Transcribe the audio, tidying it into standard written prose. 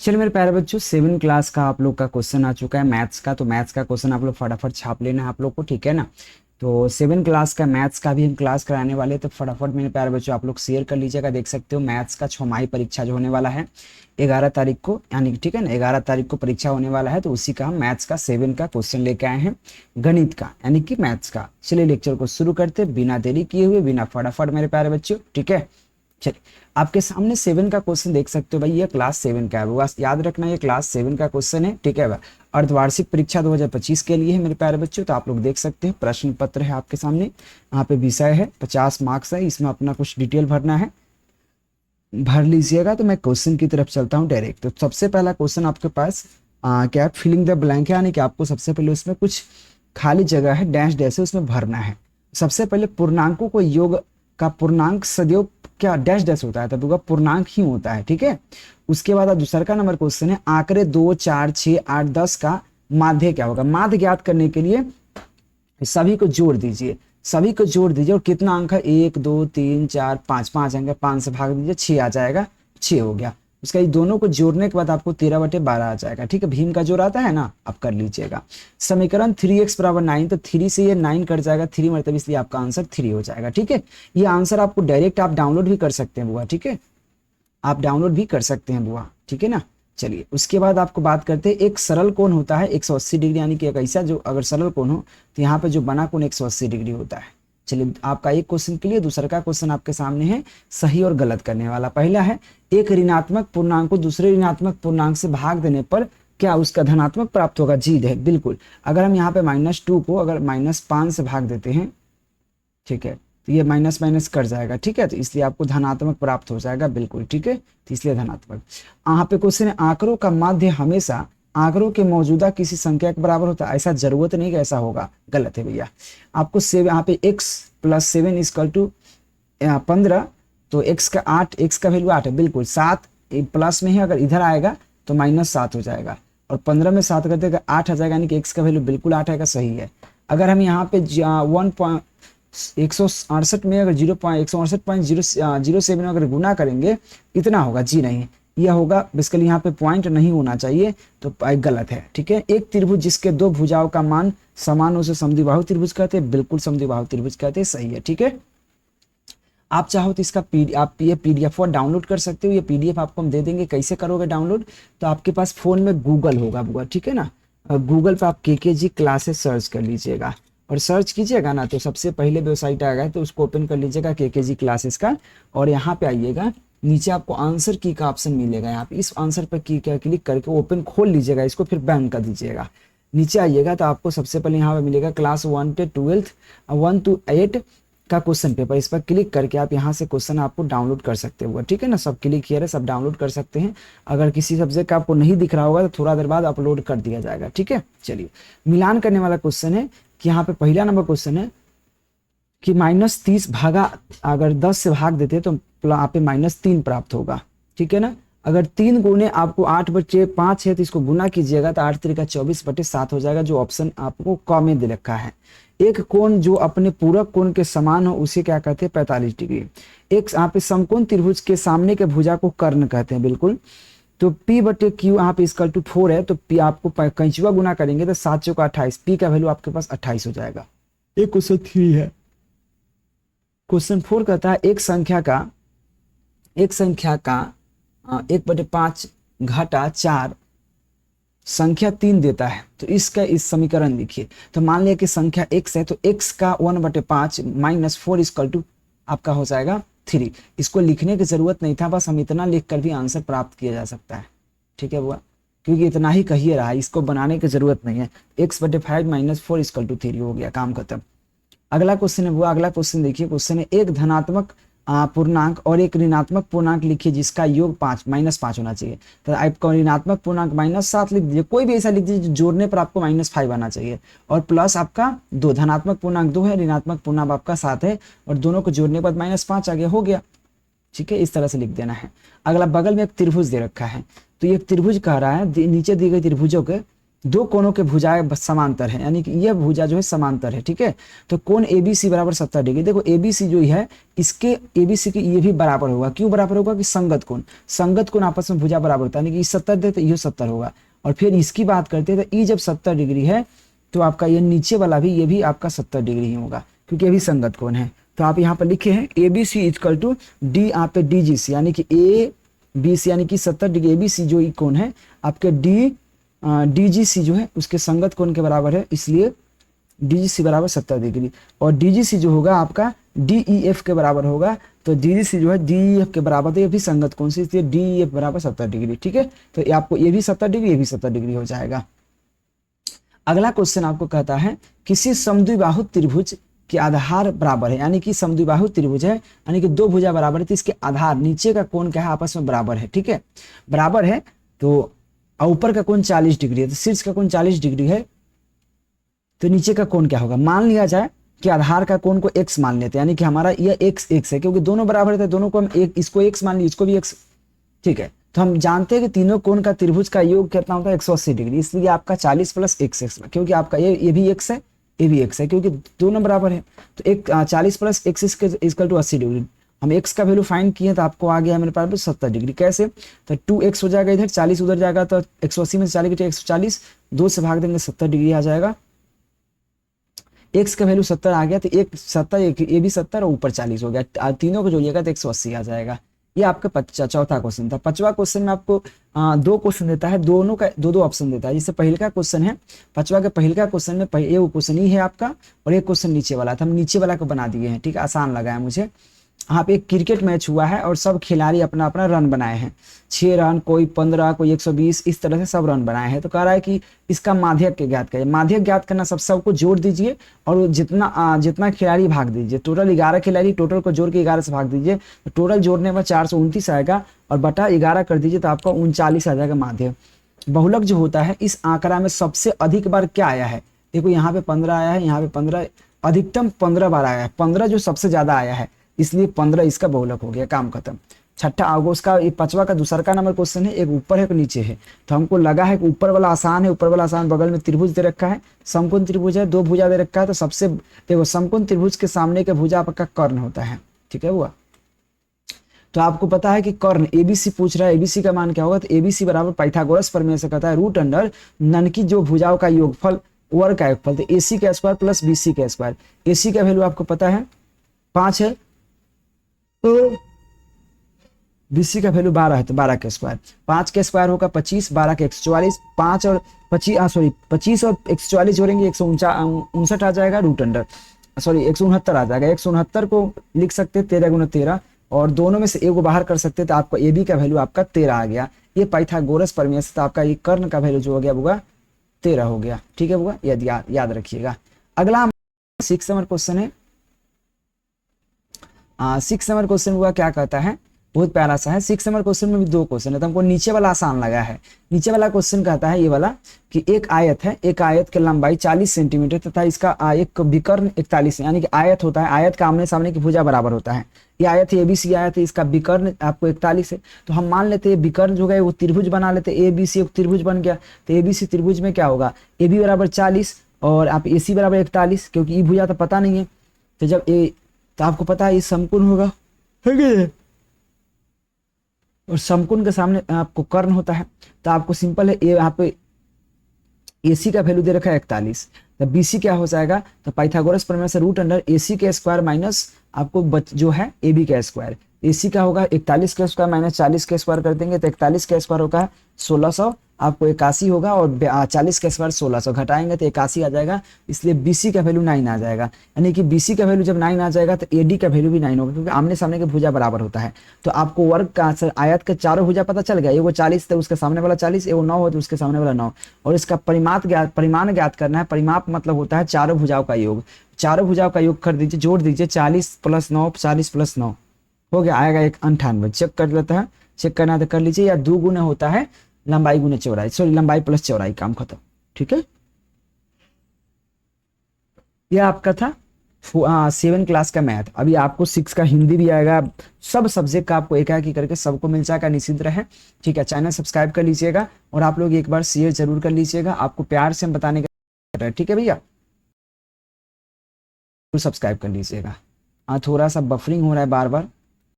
चलिए मेरे प्यारे बच्चों, 7 क्लास का आप लोग का क्वेश्चन आ चुका है मैथ्स का। तो मैथ्स का क्वेश्चन आप लोग फटाफट छाप लेना है आप लोग को, ठीक है ना। तो 7 क्लास का मैथ्स का भी हम क्लास कराने वाले हैं, तो फटाफट मेरे प्यारे बच्चों आप लोग शेयर कर लीजिएगा। देख सकते हो मैथ्स का छमाही परीक्षा जो होने वाला है 11 तारीख को, यानी कि ठीक है ना, 11 तारीख को परीक्षा होने वाला है। तो उसी का हम मैथ्स का 7 का क्वेश्चन लेके आए हैं, गणित का यानी कि मैथ्स का। चलिए लेक्चर को शुरू करते बिना देरी किए हुए, बिना फटाफट मेरे प्यारे बच्चों, ठीक है। चलिए आपके सामने 7 का क्वेश्चन देख सकते हो भाई, ये क्लास 7 का है। बस याद रखना ये क्लास 7 का क्वेश्चन है, ठीक है भाई। अर्धवार्षिक परीक्षा 2025 के लिए है मेरे प्यारे बच्चों। तो आप लोग देख सकते हैं प्रश्न पत्र है आपके सामने, यहाँ पे विषय है, 50 मार्क्स है, इसमें अपना कुछ डिटेल भरना है, भर लीजिएगा। तो मैं क्वेश्चन की तरफ चलता हूँ डायरेक्ट। तो सबसे पहला क्वेश्चन आपके पास क्या फिलिंग द ब्लैंक है, यानी कि आपको सबसे पहले उसमें कुछ खाली जगह है, डैश डैश है, उसमें भरना है। सबसे पहले पूर्णांकों को योग का पूर्णांक सदैव क्या डैश डैश होता है, तब होगा पूर्णांक ही होता है, ठीक है। उसके बाद दूसरा का नंबर क्वेश्चन है आंकड़े 2, 4, 6, 8, 10 का माध्य क्या होगा। माध्य ज्ञात करने के लिए सभी को जोड़ दीजिए, सभी को जोड़ दीजिए और कितना अंक है 1 2 3 4 5, 5 अंक है, 5 से भाग दीजिए 6 आ जाएगा, 6 हो गया। उसका ये दोनों को जोड़ने के बाद आपको 13/12 आ जाएगा, ठीक है। भीम का जोड़ आता है ना, आप कर लीजिएगा। समीकरण 3x बराबर 9, तो 3 से ये 9 कट जाएगा, 3 मतलब, इसलिए आपका आंसर 3 हो जाएगा, ठीक है। ये आंसर आपको डायरेक्ट आप डाउनलोड भी कर सकते हैं बुआ, ठीक है, आप डाउनलोड भी कर सकते हैं बुआ, ठीक है ना। चलिए उसके बाद आपको बात करते हैं, एक सरल कोण होता है 180 डिग्री, यानी कि एक ऐसा जो अगर सरल कोण हो तो यहाँ पे जो बना कोण 180 डिग्री होता है। चलिए आपका एक क्वेश्चन के लिए, दूसरा का क्वेश्चन आपके सामने है सही और गलत करने वाला। पहला है एक ऋणात्मक पूर्णांक को दूसरे ऋणात्मक पूर्णांक से भाग देने पर क्या उसका धनात्मक प्राप्त होगा। जी है बिल्कुल। अगर हम यहाँ पे -2 को अगर -5 से भाग देते हैं, ठीक है, तो ये माइनस माइनस कर जाएगा, ठीक है, तो इसलिए आपको धनात्मक प्राप्त हो जाएगा, बिल्कुल ठीक है, तो इसलिए धनात्मक। यहाँ पे क्वेश्चन है आंकड़ों का माध्य हमेशा आंकड़ों के मौजूदा किसी संख्या के बराबर होता है, ऐसा जरूरत नहीं कि ऐसा होगा, गलत है भैया। आपको यहाँ पे x + 7 = 15, तो x का 8, x का वैल्यू 8 है, बिल्कुल 7 प्लस में है, अगर इधर आएगा तो -7 हो जाएगा और 15 में 7 कर देगा 8 आ जाएगा, यानी कि x का वैल्यू बिल्कुल 8 आएगा, सही है। अगर हम यहाँ पे 168 में अगर 168.007 में अगर गुना करेंगे इतना होगा, जी नहीं, यह होगा बेसिकली, यहाँ पे पॉइंट नहीं होना चाहिए, तो गलत है, ठीक है। एक त्रिभुज जिसके दो भुजाओं का मान समान हो उसे समद्विबाहु त्रिभुज कहते हैं, बिल्कुल समद्विबाहु त्रिभुज कहते हैं, सही है, ठीक है। आप चाहो तो इसका आप ये PDF डाउनलोड कर सकते हो, ये PDF आपको हम दे देंगे। कैसे करोगे डाउनलोड, तो आपके पास फोन में गूगल होगा, ठीक है ना। गूगल पे आप KKG क्लासेस सर्च कर लीजिएगा और सर्च कीजिएगा ना, तो सबसे पहले वेबसाइट आएगा, तो उसको ओपन कर लीजिएगा KKG क्लासेस का, और यहाँ पे आइएगा, नीचे आपको आंसर की का ऑप्शन मिलेगा, यहाँ पे इस आंसर पर क्लिक करके ओपन खोल लीजिएगा इसको, फिर बैन कर दीजिएगा। नीचे आइएगा तो आपको सबसे पहले यहाँ पे मिलेगा क्लास 1 से 12 1 to 8 का क्वेश्चन पेपर, इस पर क्लिक करके आप यहाँ से क्वेश्चन आपको डाउनलोड कर सकते हो, ठीक है ना। सब क्लिक किया है, सब डाउनलोड कर सकते हैं। अगर किसी सब्जेक्ट का आपको नहीं दिख रहा होगा तो थोड़ा देर बाद अपलोड कर दिया जाएगा, ठीक है। चलिए मिलान करने वाला क्वेश्चन है कि यहाँ पे पहला नंबर क्वेश्चन है कि -30 भागा अगर 10 से भाग देते हैं तो यहाँ पे -3 प्राप्त होगा, ठीक है ना। अगर 3 गुणे आपको 8/5 है तो इसको गुना कीजिएगा तो 8 3 = 24/7 हो जाएगा, जो ऑप्शन आपको क में दे रखा है। एक कोण जो अपने पूरक कोण के समान हो उसे क्या कहते हैं, 45 डिग्री। एक यहाँ पे समकोण त्रिभुज के सामने के भुजा को कर्ण कहते हैं, बिल्कुल। तो P/Q यहाँ पे = 4 है, तो P आपको कैंचुआ गुना करेंगे तो 7 × 28, P का वैल्यू आपके पास 28 हो जाएगा। ये क्वेश्चन 3 है। क्वेश्चन 4 कहता है एक संख्या का 1/5 घटा 4 संख्या 3 देता है, तो इसका इस समीकरण लिखिए। तो मान लिया कि संख्या x है, तो x का 1/5 - 4 आपका हो जाएगा 3। इसको लिखने की जरूरत नहीं था, बस हम इतना लिख कर भी आंसर प्राप्त किया जा सकता है, ठीक है बुआ, क्योंकि इतना ही कहिए रहा है, इसको बनाने की जरूरत नहीं है। x/5 - 4 = 3 हो गया, काम खत्म। अगला क्वेश्चन है वो, अगला क्वेश्चन देखिए। क्वेश्चन है एक धनात्मक पूर्णांक और एक ऋणात्मक पूर्णांक लिखिए जिसका योग -5 होना चाहिए। तो आपको ऋणात्मक पूर्णांक -7 लिख दीजिए, कोई भी ऐसा लिख दीजिए जोड़ने पर आपको -5 आना चाहिए, और प्लस आपका 2, धनात्मक पूर्णांक 2 है, ऋणात्मक पूर्णांक आपका 7 है, और दोनों को जोड़ने के बाद -5 आ गया, हो गया, ठीक है। इस तरह से लिख देना है। अगला बगल में एक त्रिभुज दे रखा है, तो ये त्रिभुज कह रहा है नीचे दी गई त्रिभुजों के दो कोणों के भुजाएं समांतर है, यानी कि यह भुजा जो है समांतर है, ठीक है। तो कोण ABC बराबर 70 डिग्री। देखो ABC जो है इसके ABC की ये भी बराबर होगा। क्यों बराबर होगा? कि संगत कोण आपस में भुजा बराबर होता है, यानी कि 70 दे तो ये 70 होगा। और फिर इसकी बात करते हैं तो ई जब 70 डिग्री है तो आपका ये नीचे वाला भी ये भी आपका 70 डिग्री ही होगा, क्योंकि ये भी संगत कोण है। तो आप यहाँ पर लिखे हैं ABC इक्वल टू डी आप पे DGC, यानी कि ABC यानी कि 70 डिग्री ABC जो कोण है आपके DGC जो है उसके संगत कोण के बराबर है, इसलिए DGC बराबर 70 डिग्री। और DGC जो होगा आपका DEF के बराबर होगा। तो DGC जो है DEF के बराबर, तो ये भी संगत कोण से, इसलिए DEF बराबर 70 डिग्री, ठीक है। तो ये आपको ये भी 70 डिग्री ये भी 70 डिग्री हो जाएगा। अगला क्वेश्चन आपको कहता है किसी समद्विबाहु त्रिभुज के आधार बराबर है, यानी कि समद्विबाहु त्रिभुज है, यानी कि दो भुजा बराबर है, तो इसके आधार नीचे का कोण क्या है? आपस में बराबर है, ठीक है। बराबर है तो ऊपर का कोण 40 डिग्री है, तो शीर्ष का कोण 40 डिग्री है, तो नीचे का कोण क्या होगा? मान लिया जाए कि आधार का कोण को x मान लेते हैं, यानी कि हमारा यह x है, क्योंकि दोनों बराबर है, दोनों को हम एक, इसको x मान ली, इसको भी x, ठीक है। तो हम जानते हैं कि तीनों कोण का त्रिभुज का योग कितना होता है? 180 डिग्री, इसलिए आपका 40 प्लस x, क्योंकि आपका ये भी x है, ये भी x है, क्योंकि दोनों बराबर है। तो एक 40 plus x equal to 80 degree. हम x का वैल्यू फाइंड किए तो आपको आ गया मेरे पास 70 डिग्री। कैसे? तो 2x हो जाएगा, इधर 40 उधर जाएगा, तो 180 में से 40 घटे 140, 2 से भाग देंगे 70 डिग्री आ जाएगा। x का वैल्यू 70 आ गया, तो एक 70 ये भी 70 और ऊपर 40 हो गया, तीनों को जोड़िएगा तो 180 आ जाएगा। ये आपका चौथा क्वेश्चन था। पांचवा क्वेश्चन में आपको दो क्वेश्चन देता है, दोनों का दो ऑप्शन देता है। जैसे पहले का क्वेश्चन है पांचवा के पहले का क्वेश्चन में ये वो क्वेश्चन ही है आपका, और एक क्वेश्चन नीचे वाला था, हम नीचे वाला को बना दिए हैं, ठीक है, आसान लगा है मुझे। यहाँ पे एक क्रिकेट मैच हुआ है और सब खिलाड़ी अपना अपना रन बनाए हैं, 6 रन, कोई 15, कोई 120, इस तरह से सब रन बनाए हैं। तो कह रहा है कि इसका माध्यक ज्ञात करिए। माध्यक ज्ञात करना सबको जोड़ दीजिए और जितना खिलाड़ी भाग दीजिए, टोटल 11 खिलाड़ी, टोटल को जोड़ के 11 से भाग दीजिए, तो टोटल जोड़ने में 429 आएगा और बटा 11 कर दीजिए तो आपका 39 आ जाएगा माध्यक। बहुलक जो होता है इस आंकड़ा में सबसे अधिक बार क्या आया है? देखो यहाँ पे 15 आया है, यहाँ पे 15, अधिकतम 15 बार आया है, 15 जो सबसे ज्यादा आया है, इसलिए 15 इसका बहुलक हो गया, काम खत्म। छठा अगस्त का ये पांचवा का दूसरा का नंबर क्वेश्चन है, एक ऊपर है एक नीचे है। तो हमको लगा है कि ऊपर वाला आसान है, ऊपर वाला आसान, बगल में त्रिभुज दे रखा है, समकोण त्रिभुज है, दो भुजा दे रखा है, तो सबसे देखो समकोण त्रिभुज के सामने के भुजा आपका कर्ण होता है, ठीक है हुआ। तो आपको पता है कि कर्ण एबीसी पूछ रहा है, एबीसी का मान क्या होगा? तो एबीसी बराबर पाइथागोरस प्रमेय से कहता है रूट अंडर ननकी जो भुजाओं का योगफल वर्ग का योगफल, तो एसी का स्क्वायर प्लस बीसी का स्क्वायर। एसी का वैल्यू आपको पता है 5 है, तो बीसी का वैल्यू 12 है, तो 12 का स्क्वायर, 5 का स्क्वायर होगा 25, 12 का 144, 5 और 25 और 144 जोड़ेंगे 159 आ जाएगा, रूट अंडर 169 आ जाएगा। 169 को लिख सकते हैं 13 गुना 13, और दोनों में से एक को बाहर कर सकते हैं, तो आपको ए बी का वैल्यू आपका 13 आ गया। ये पाइथागोरस प्रमेय से, तो आपका ये कर्ण का वैल्यू जो हो गया होगा 13 हो गया, ठीक है होगा, याद रखिएगा। अगला 6 नंबर क्वेश्चन है। 6 नंबर क्वेश्चन हुआ क्या कहता है, बहुत प्यारा सा है। 6 नंबर क्वेश्चन में भी दो क्वेश्चन है, तो हमको नीचे वाला आसान लगा है। नीचे वाला क्वेश्चन कहता है ये वाला कि एक आयत है, एक आयत की लंबाई 40 सेंटीमीटर तथा इसका एक विकर्ण 41 है, यानी कि आयत होता है, आयत का आमने सामने की भुजा बराबर होता है। ये आयत है, एबीसी आयत है, इसका विकर्ण आपको 41 है। तो हम मान लेते हैं विकर्ण जो है वो त्रिभुज बना लेते हैं, एबीसी एक त्रिभुज बन गया। तो एबीसी त्रिभुज में क्या होगा? ए बी बराबर 40 और आप ए सी बराबर 41, क्योंकि ई भुजा तो पता नहीं है, तो जब ए, तो आपको पता है ये समकोण होगा, और समकोण के सामने आपको कर्ण होता है। तो आपको सिंपल है, यहाँ पे एसी का वैल्यू दे रखा है 41, तो बीसी क्या हो जाएगा? तो पाइथागोरस प्रमेय से रूट अंडर एसी के स्क्वायर माइनस आपको जो है ए बी का स्क्वायर। एसी का होगा 41 का स्क्वायर माइनस 40 का स्क्वायर कर देंगे, तो 41 का स्क्वायर होगा 1600, आपको 81 होगा, और 40 का स्क्वायर 1600 घटाएंगे तो 81 आ जाएगा, इसलिए बीसी का वैल्यू 9 आ जाएगा। यानी कि बीसी का वैल्यू जब 9 आ जाएगा तो एडी का वैल्यू भी 9 होगा, क्योंकि आमने सामने के भुजा बराबर होता है। तो आपको वर्ग का आयत के चारों भुजा पता चल गया, एगो 40 तो उसके सामने वाला 40, एगो 9 हो तो उसके सामने वाला 9, और इसका परिमाण ज्ञात करना है। परिमाप मतलब होता है चारों भुजाओं का योग, चारों भुजाओं का योग कर दीजिए, जोड़ दीजिए, 40 प्लस 9 40 प्लस 9 हो गया, आएगा 98। चेक कर लेता है, चेक करना तो कर लीजिए, या 2 गुना होता है लंबाई गुना चौड़ाई, लंबाई प्लस चौड़ाई, काम खत्म, ठीक है। यह आपका था 7 क्लास का मैथ, अभी आपको 6 का हिंदी भी आएगा, सब सब्जेक्ट का आपको एक एक करके सबको मिल जाएगा, निश्चिंत रहे। ठीक है, चैनल सब्सक्राइब कर लीजिएगा और आप लोग एक बार शेयर जरूर कर लीजिएगा, आपको प्यार से हम बताने का, ठीक है भैया, सब्सक्राइब कर लीजिएगा। हाँ थोड़ा सा बफरिंग हो रहा है बार बार।